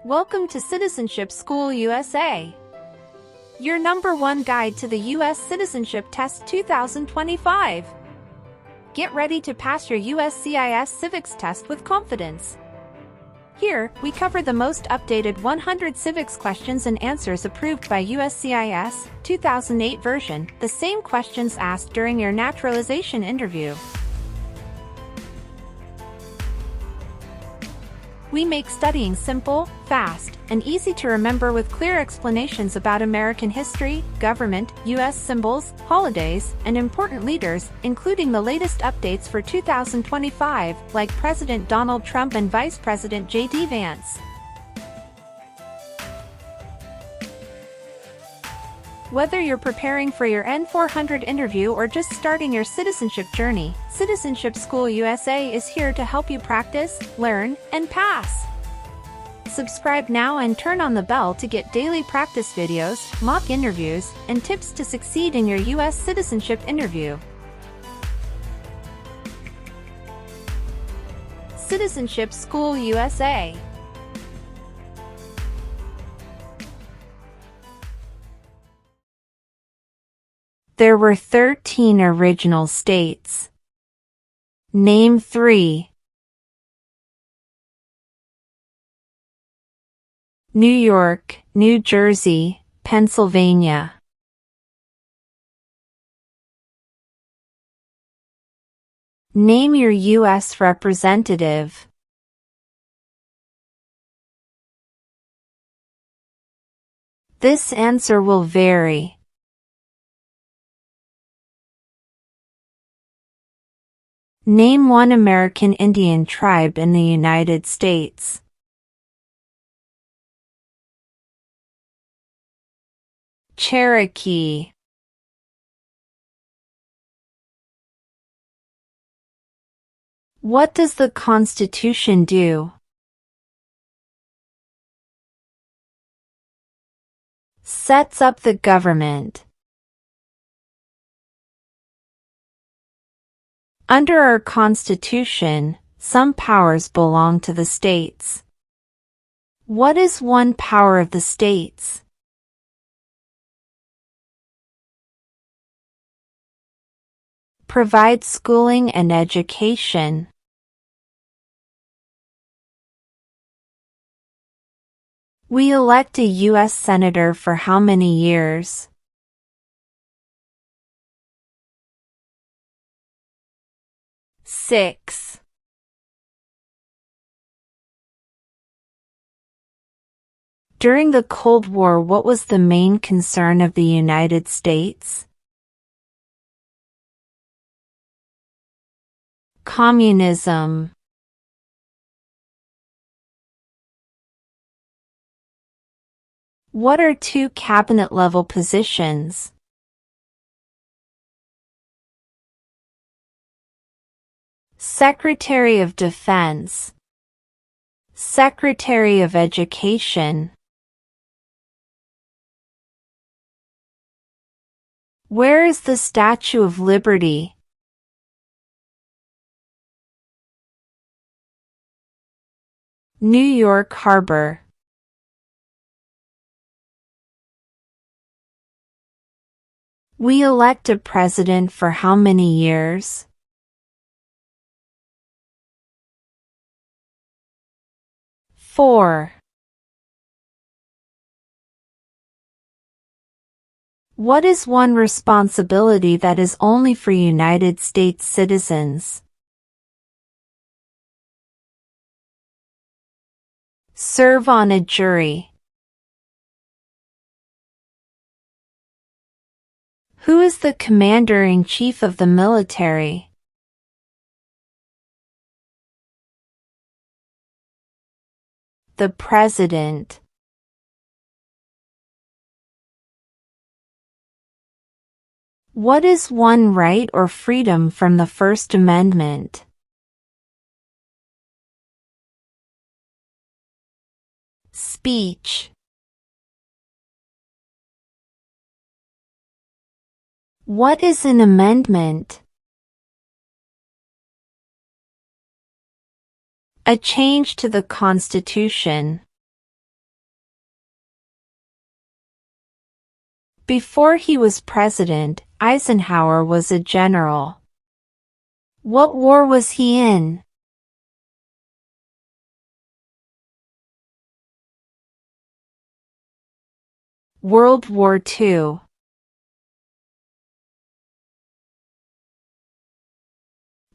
Welcome to Citizenship School USA, your #1 guide to the U.S. Citizenship Test 2025. Get ready to pass your USCIS Civics Test with confidence. Here, we cover the most updated 100 civics questions and answers approved by USCIS 2008 version, the same questions asked during your naturalization interview. We make studying simple, fast, and easy to remember with clear explanations about American history, government, U.S. symbols, holidays, and important leaders, including the latest updates for 2025, like President Donald Trump and Vice President JD Vance. Whether you're preparing for your I-400 interview or just starting your citizenship journey, Citizenship School USA is here to help you practice, learn, and pass. Subscribe now and turn on the bell to get daily practice videos, mock interviews, and tips to succeed in your U.S. citizenship interview. Citizenship School USA. There were 13 original states. Name 3. New York, New Jersey, Pennsylvania. Name your U.S. representative. This answer will vary. Name one American Indian tribe in the United States. Cherokee. What does the Constitution do? Sets up the government. Under our Constitution, some powers belong to the states. What is one power of the states? Provide schooling and education. We elect a U.S. Senator for how many years? 6. During the Cold War, what was the main concern of the United States? Communism. What are 2 cabinet-level positions? Secretary of Defense. Secretary of Education. Where is the Statue of Liberty? New York Harbor. We elect a president for how many years? 4. What is one responsibility that is only for United States citizens? Serve on a jury. Who is the Commander-in-Chief of the military? The President. What is one right or freedom from the First Amendment? Speech. What is an amendment? A change to the Constitution. Before he was president, Eisenhower was a general. What war was he in? World War II.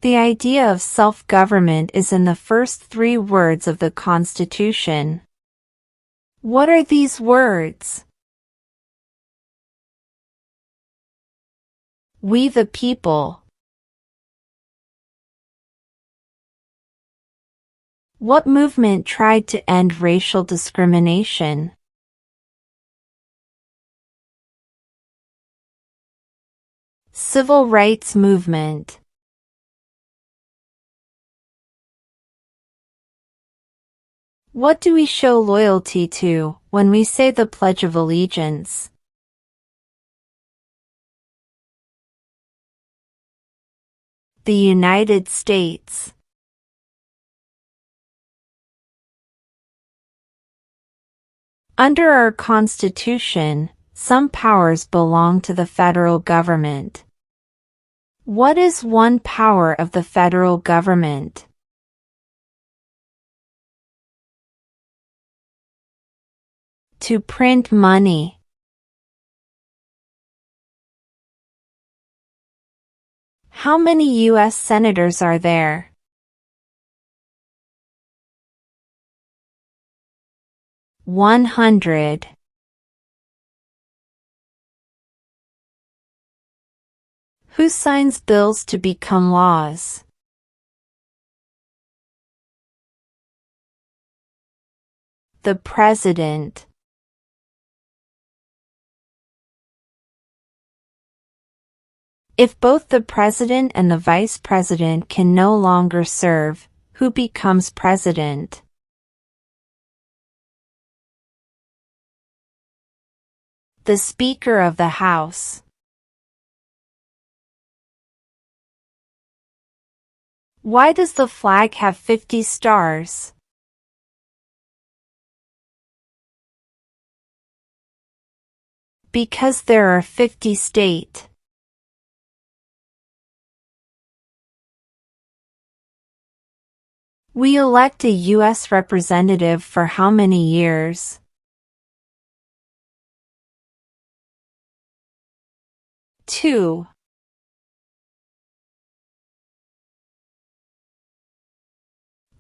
The idea of self-government is in the first 3 words of the Constitution. What are these words? We the people. What movement tried to end racial discrimination? Civil rights movement. What do we show loyalty to when we say the Pledge of Allegiance? The United States. Under our Constitution, some powers belong to the federal government. What is one power of the federal government? To print money. How many U.S. senators are there? 100. Who signs bills to become laws? The President. If both the President and the Vice President can no longer serve, who becomes President? The Speaker of the House. Why does the flag have 50 stars? Because there are 50 states. We elect a U.S. representative for how many years? 2.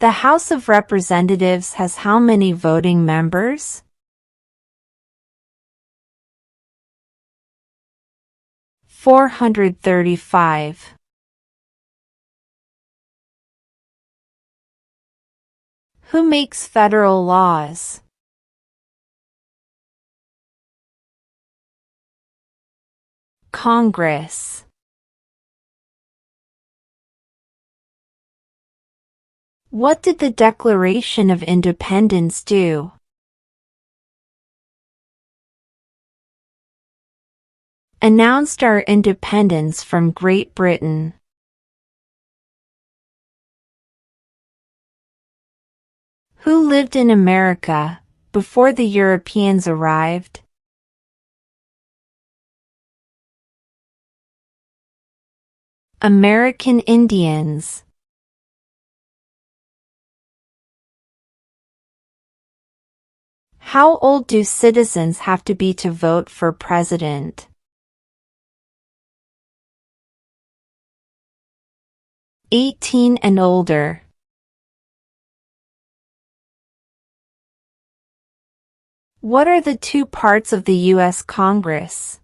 The House of Representatives has how many voting members? 435. Who makes federal laws? Congress. What did the Declaration of Independence do? Announced our independence from Great Britain. Who lived in America before the Europeans arrived? American Indians. How old do citizens have to be to vote for president? 18 and older. What are the 2 parts of the U.S. Congress?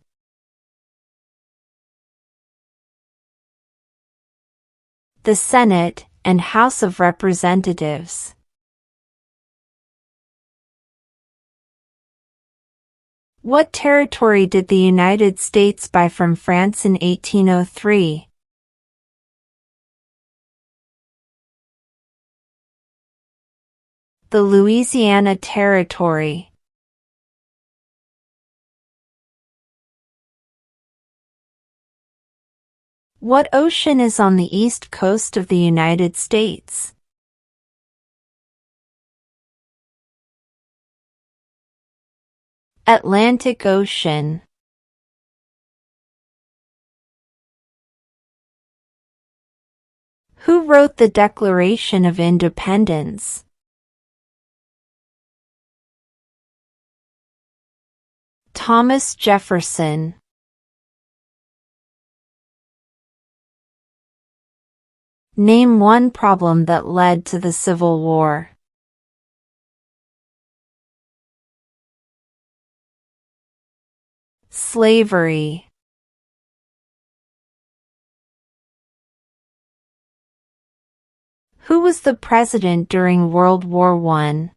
The Senate and House of Representatives. What territory did the United States buy from France in 1803? The Louisiana Territory. What ocean is on the east coast of the United States? Atlantic Ocean. Who wrote the Declaration of Independence? Thomas Jefferson. Name one problem that led to the Civil War. Slavery. Who was the president during World War I?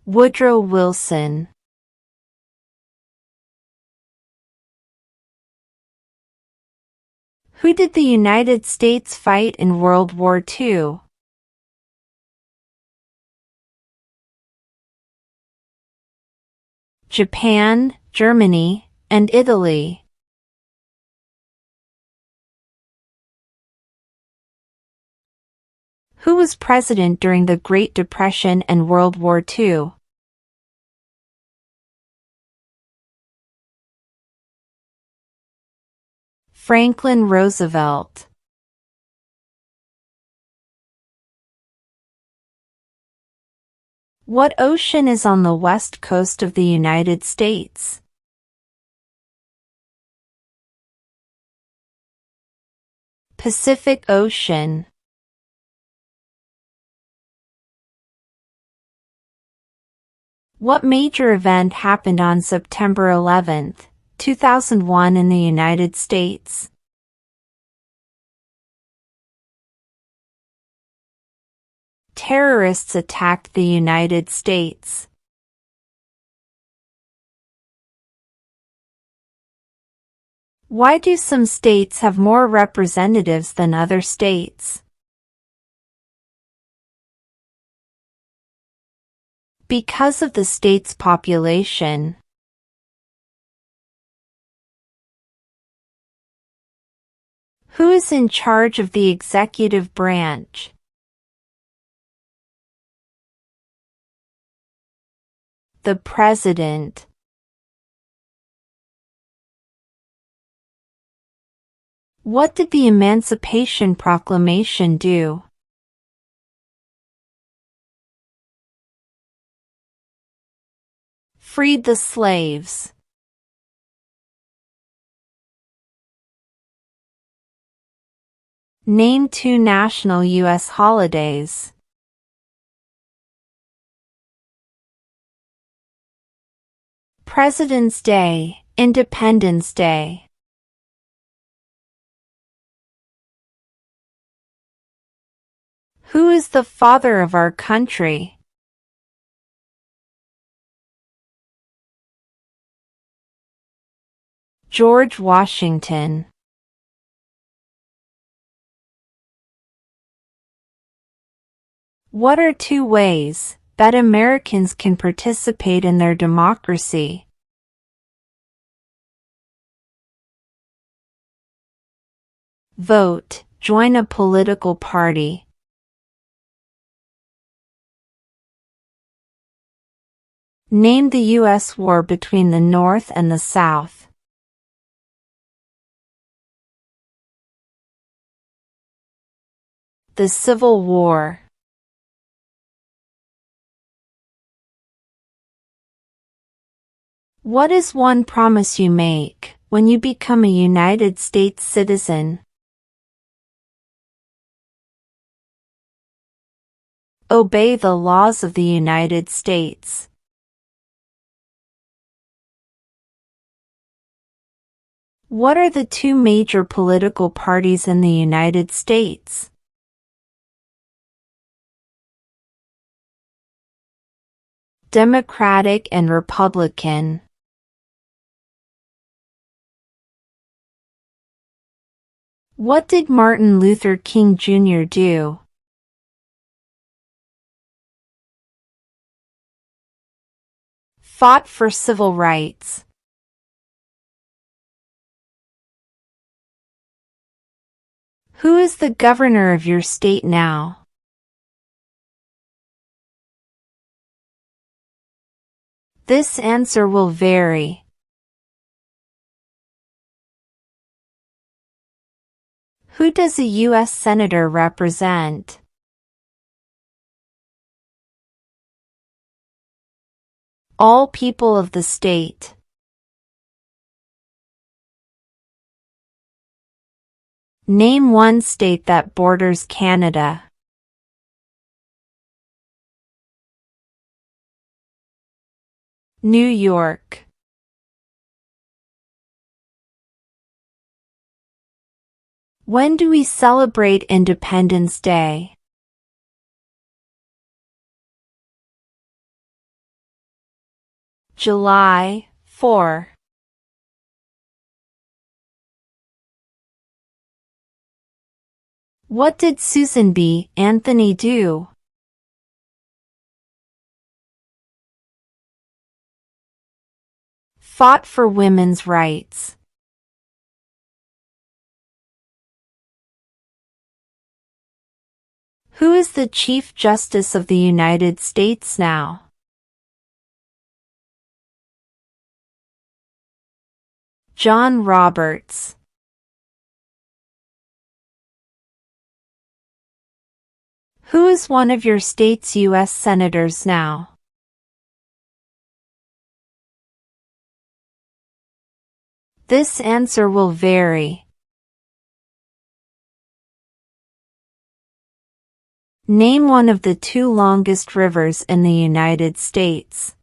Woodrow Wilson. Who did the United States fight in World War II? Japan, Germany, and Italy. Who was president during the Great Depression and World War II? Franklin Roosevelt. What ocean is on the west coast of the United States? Pacific Ocean. What major event happened on September 11, 2001 in the United States? Terrorists attacked the United States. Why do some states have more representatives than other states? Because of the state's population. Who is in charge of the executive branch? The President. What did the Emancipation Proclamation do? Freed the slaves. Name two national U.S. holidays. President's Day, Independence Day. Who is the father of our country? George Washington. What are two ways that Americans can participate in their democracy? Vote, join a political party. Name the U.S. war between the North and the South. The Civil War. What is one promise you make when you become a United States citizen? Obey the laws of the United States. What are the two major political parties in the United States? Democratic and Republican. What did Martin Luther King Jr. do? Fought for civil rights. Who is the governor of your state now? This answer will vary. Who does a U.S. Senator represent? All people of the state. Name one state that borders Canada. New York. When do we celebrate Independence Day? July 4. What did Susan B. Anthony do? Fought for women's rights. Who is the Chief Justice of the United States now? John Roberts. Who is one of your state's U.S. senators now? This answer will vary. Name one of the two longest rivers in the United States.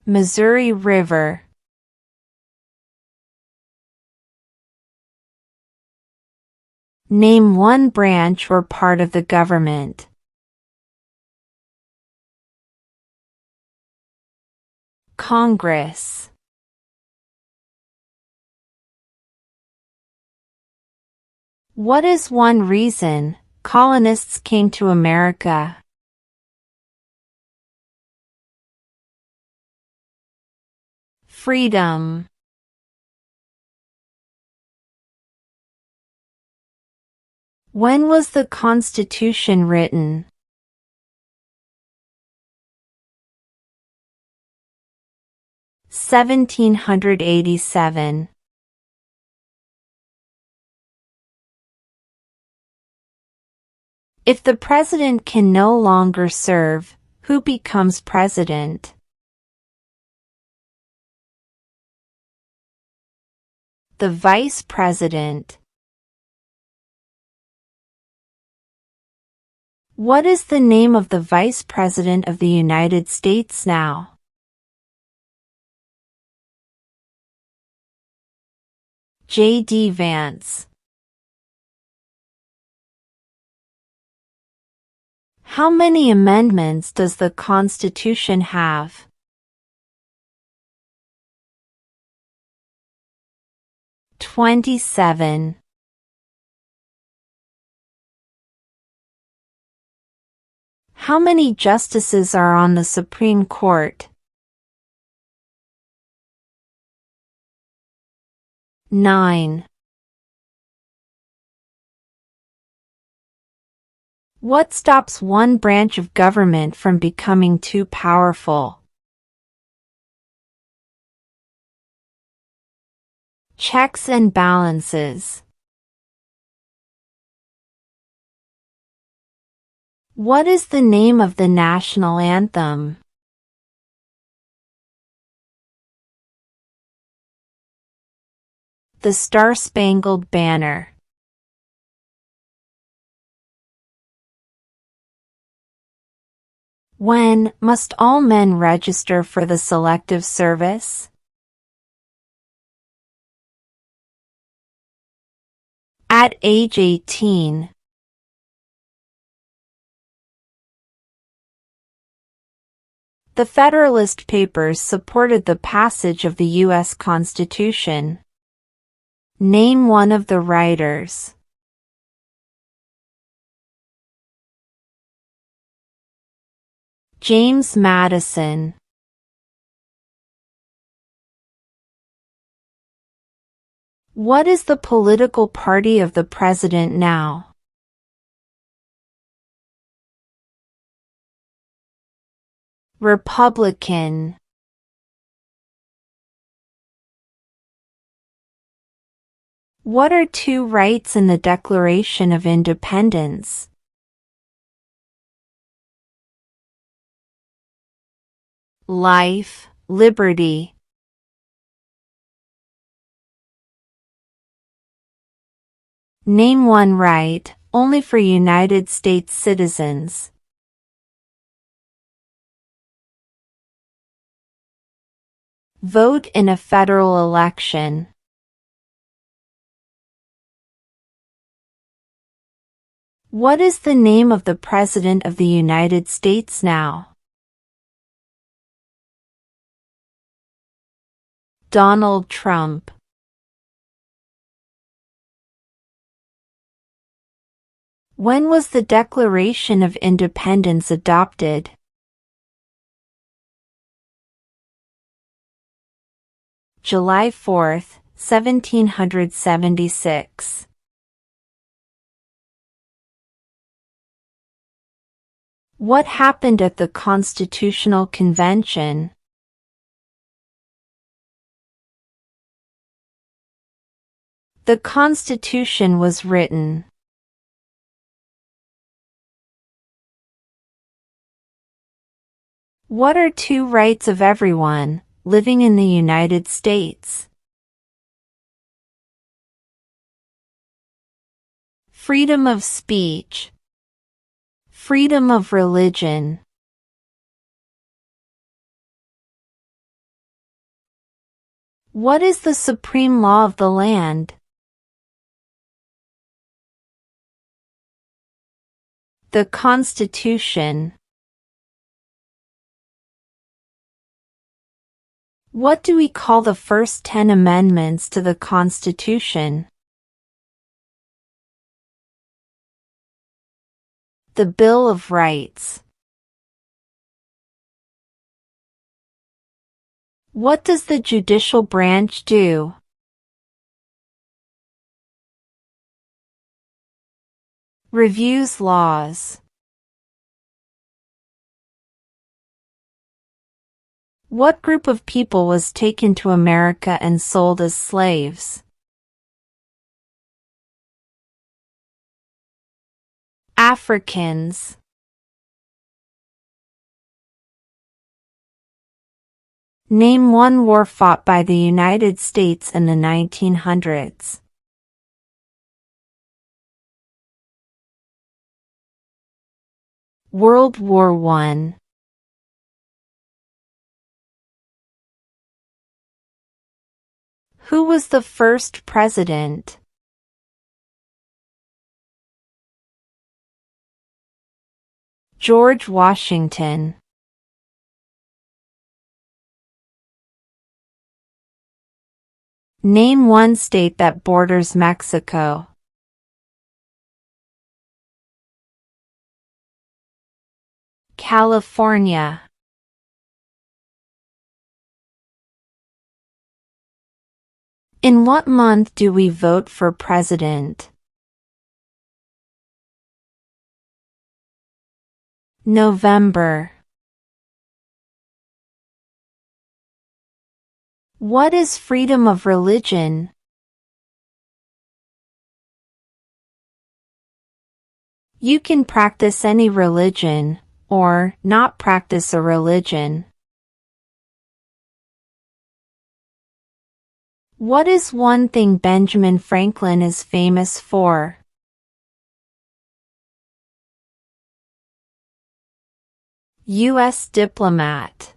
Missouri River. Name one branch or part of the government. Congress. What is one reason colonists came to America? Freedom. When was the Constitution written? 1787. If the president can no longer serve, who becomes president? The vice president. What is the name of the Vice President of the United States now? JD Vance. How many amendments does the Constitution have? 27. How many justices are on the Supreme Court? 9. What stops one branch of government from becoming too powerful? Checks and balances. What is the name of the national anthem? The Star-Spangled Banner. When must all men register for the Selective Service? At age 18. The Federalist Papers supported the passage of the U.S. Constitution. Name one of the writers. James Madison. What is the political party of the president now? Republican. What are two rights in the Declaration of Independence? Life, liberty. Name one right, only for United States citizens. Vote in a federal election. What is the name of the President of the United States now? Donald Trump. When was the Declaration of Independence adopted? July 4, 1776. What happened at the Constitutional Convention? The Constitution was written. What are two rights of everyone living in the United States? Freedom of speech. Freedom of religion. What is the supreme law of the land? The Constitution. What do we call the first 10 amendments to the Constitution? The Bill of Rights. What does the judicial branch do? Reviews laws. What group of people was taken to America and sold as slaves? Africans. Name one war fought by the United States in the 1900s. World War I. Who was the first president? George Washington. Name one state that borders Mexico. California. In what month do we vote for president? November. What is freedom of religion? You can practice any religion, or not practice a religion. What is one thing Benjamin Franklin is famous for? U.S. diplomat.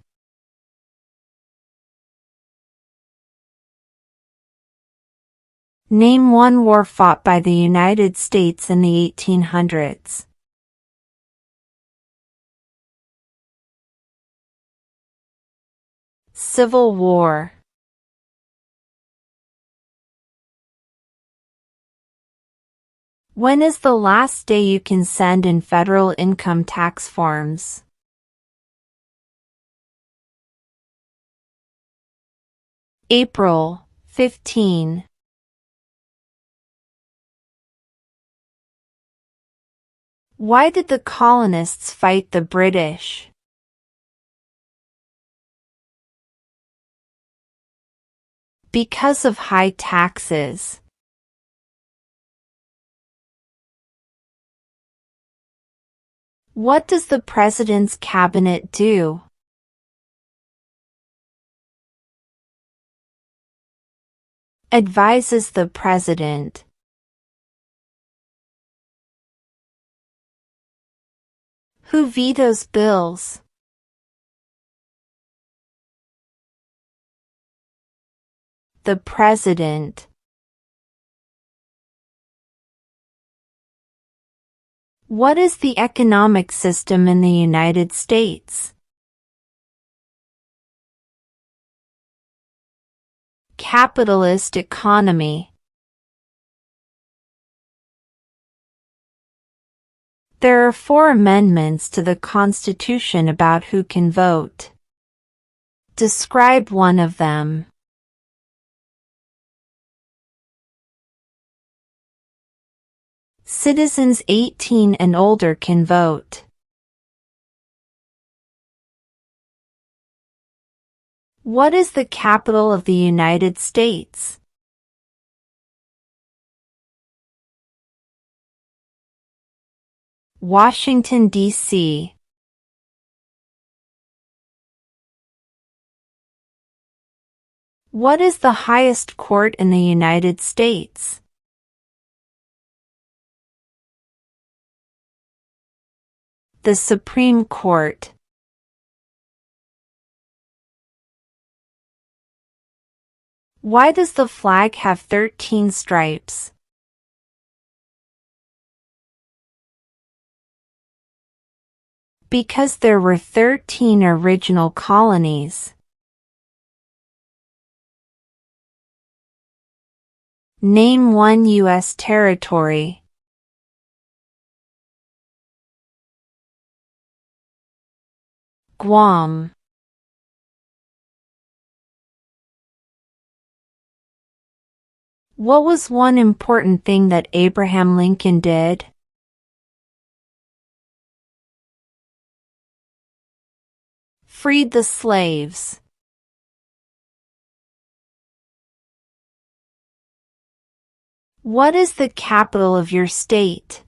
Name one war fought by the United States in the 1800s. Civil War. When is the last day you can send in federal income tax forms? April 15. Why did the colonists fight the British? Because of high taxes. What does the President's Cabinet do? Advises the President. Who vetoes bills? The President. What is the economic system in the United States? Capitalist economy. There are 4 amendments to the Constitution about who can vote. Describe one of them. Citizens 18 and older can vote. What is the capital of the United States? Washington, D.C. What is the highest court in the United States? The Supreme Court. Why does the flag have 13 stripes? Because there were 13 original colonies. Name one U.S. territory. Guam. What was one important thing that Abraham Lincoln did? Freed the slaves. What is the capital of your state?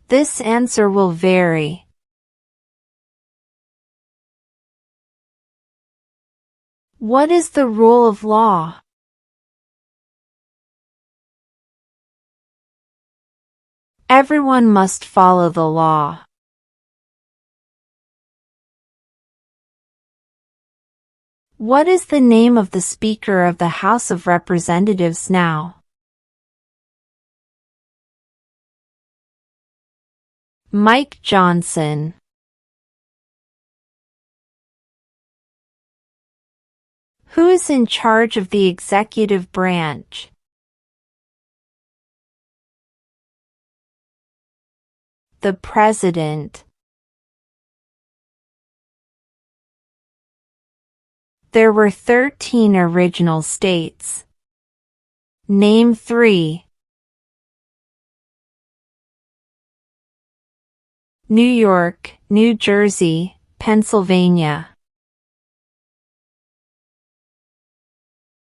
This answer will vary. What is the rule of law? Everyone must follow the law. What is the name of the Speaker of the House of Representatives now? Mike Johnson. Who is in charge of the executive branch? The President. There were 13 original states. Name 3. New York, New Jersey, Pennsylvania.